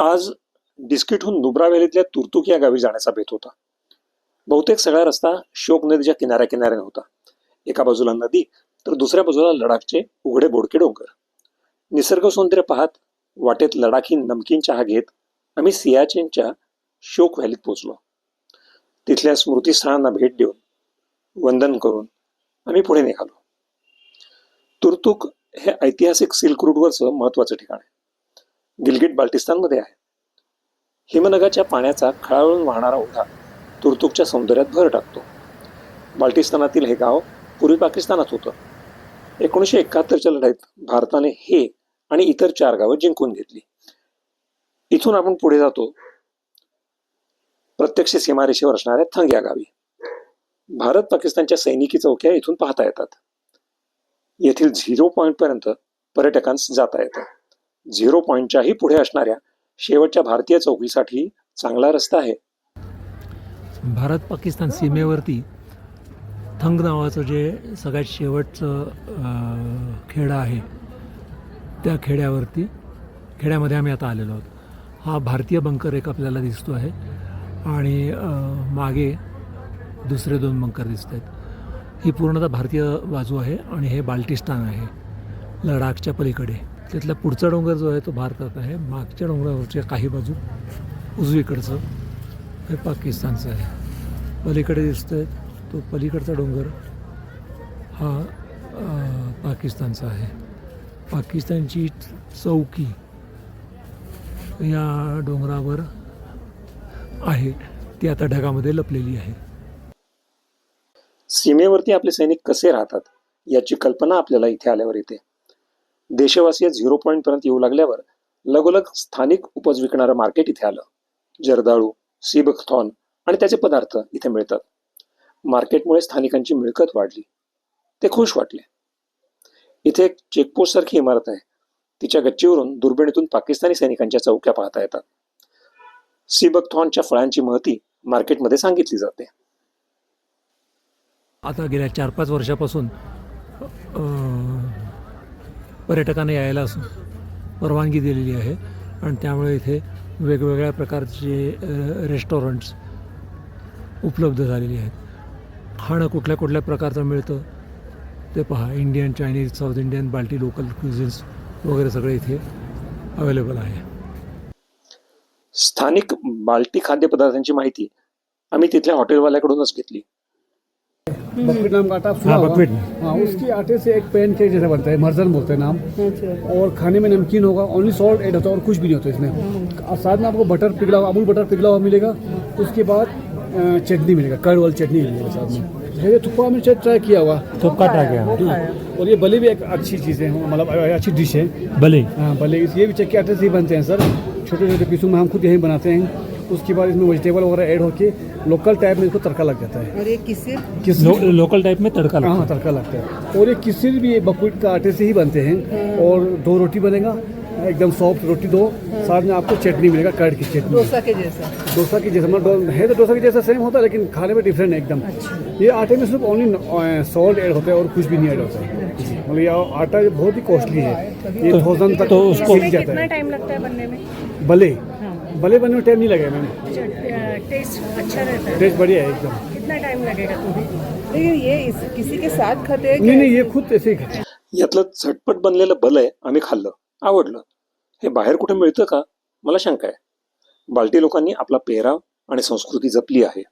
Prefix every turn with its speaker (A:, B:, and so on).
A: आज डिस्कीटहून नुब्रा व्हॅलीतल्या तुर्तुक या गावी जाण्याचा बेत होता. बहुतेक सगळा रस्ता शोक नदीच्या किनाऱ्याने होता. एका बाजूला नदी तर दुसऱ्या बाजूला लडाखचे उघडे बोडके डोंगर. निसर्ग सौंदर्य पाहत वाटेत लडाखी नमकीन चहा घेत आम्ही सियाचेनच्या शोक व्हॅलीत पोहोचलो. तिथल्या स्मृतीस्थळांना भेट देऊन वंदन करून आम्ही पुढे निघालो. तुर्तुक हे ऐतिहासिक सिल्क रूटवरचं महत्वाचं ठिकाण आहे. गिलगिट बाल्टिस्तानमध्ये आहे. हिमनगाच्या पाण्याचा खळाळून वाहणारा ओढा तुर्तुकच्या सौंदर्यात भर टाकतो. बाल्टिस्तानातील हे गाव पूर्वी पाकिस्तानात होतं. 1971च्या लढाईत भारताने हे आणि इतर 4 गावं जिंकून घेतली. इथून आपण पुढे जातो प्रत्यक्ष सीमारेषेवर असणाऱ्या थंग या गावी. भारत पाकिस्तानच्या सैनिकी चौक्या इथून पाहता येतात. येथील 0 पॉइंट पर्यंत पर्यटकांस जाता येतं. 0 पॉइंटच्याही पुढे असणाऱ्या शेवटच्या भारतीय चौकीसाठी चांगला रस्ता आहे.
B: भारत पाकिस्तान सीमेवरती थंग नावाचं जे सगळ्यात शेवटचं खेडं आहे, त्या खेड्यामध्ये आम्ही आता आलेलो आहोत. हा भारतीय बंकर एक आपल्याला दिसतो आहे आणि मागे दुसरे 2 बंकर दिसत आहेत. ही पूर्णतः भारतीय बाजू आहे आणि हे बाल्टिस्तान आहे लडाखच्या पलीकडे. तिथला पुढचा डोंगर जो आहे तो भारतात आहे. मागच्या डोंगरावरच्या काही बाजू उजवीकडचं हे पाकिस्तानचं आहे. पलीकडे दिसतं आहे तो पलीकडचा डोंगर हा पाकिस्तानचा आहे. पाकिस्तानची चौकी या डोंगरावर आहे, ती आता ढगामध्ये लपलेली आहे.
A: सीमेवरती आपले सैनिक कसे राहतात याची कल्पना आपल्याला इथे आल्यावर येते. देशवासीय 0 पॉइंट पर्यंत येऊ लागल्यावर लगोलग स्थानिक उपज विकणारं मार्केट इथे आलं. जर्दाळू, सीबकथॉर्न आणि त्याचे पदार्थ इथे मिळतात. मार्केटमुळे स्थानिकांची मिळकत वाढली. ते खुश वाटले. इथे एक चेकपोस्ट सारखी इमारत आहे. तिच्या गच्चीवरून दुर्बिणीतून पाकिस्तानी सैनिकांच्या चौक्या पाहता येतात. सीबकथॉर्नच्या फळांची महती मार्केटमध्ये सांगितली जाते.
B: आता गेल्या 4-5 वर्षापासून पर्यटकांना यायला परवानगी दिलेली आहे आणि त्यामुळे इथे वेगवेगळ्या प्रकारचे रेस्टॉरंट्स उपलब्ध झालेली आहेत. खाणं कुठल्या कुठल्या प्रकारचं मिळतं ते पहा. इंडियन, चायनीज, साऊथ इंडियन, बाल्टी, लोकल क्युझिन्स वगैरे सगळे इथे अवेलेबल आहे.
A: स्थानिक बाल्टी खाद्यपदार्थांची माहिती आम्ही तिथल्या हॉटेलवाल्याकडूनच घेतली.
C: बकवीट नाम का आटा फुला हुआ, हाँ, उसकी आटे से एक पैन केक जैसा बनता है, मर्जन बोलते हैं नाम. और खाने में नमकीन होगा, ओनली सॉल्ट ऐड होता है और कुछ भी नहीं होता है इसमें. और साथ में आपको बटर पिघला हुआ, अमूल बटर पिघला हुआ मिलेगा. उसके बाद चटनी मिलेगा, कर्ड वाली चटनी मिलेगा साथ में. ये थुप्पा में ट्राई किया हुआ,
B: थुप्पा ट्राई किया.
C: और ये बले भी एक अच्छी चीज़ है, मतलब अच्छी डिश है.
B: भले
C: हाँ भले, ये भी चक्की आटे से ही बनते हैं सर. छोटे छोटे पीसों में हम खुद यहीं बनाते हैं. उसके बाद इसमें वेजिटेबल वगैरह ऐड होके लोकल टाइप में इसको तड़का लग जाता है.
D: और ये किसिर
B: लोकल टाइप में तड़का लगता है.
C: हाँ, तड़का लगता है. और ये किसिर भी बकवीट का आटे से ही बनते हैं. और 2 रोटी बनेगा, एकदम सॉफ्ट रोटी 2. साथ में आपको चटनी मिलेगा, कर्ड की चटनी.
D: डोसा के जैसा
C: मतलब है तो डोसा के जैसा सेम होता है, लेकिन खाने में डिफरेंट है एकदम. ये आटे में सिर्फ ओनली सॉल्ट ऐड होता है और कुछ भी नहीं ऐड होता है. मतलब ये आटा बहुत ही कॉस्टली है. ये 1000 तक
B: तो उसको
C: सीख जाता
D: कितना
C: है.
D: टाइम लगता है बनने में?
C: भले बनने में टाइम नहीं लगेगा मैम.
D: टेस्ट अच्छा रहता है,
C: टेस्ट बढ़िया है एकदम.
D: कितना टाइम लगेगा तुम्हें? लेकिन ये किसी के साथ खाते हैं
C: नहीं, ये खुद ऐसे ही खाते हैं.
A: यातलं झटपट बनलेलं भलय आम्ही खाल्लं, आवडलं. हे बाहेर कुठे मिळतं का मला शंका आहे. बाल्टी लोकांनी आपला पेहराव आणि संस्कृती जपली आहे.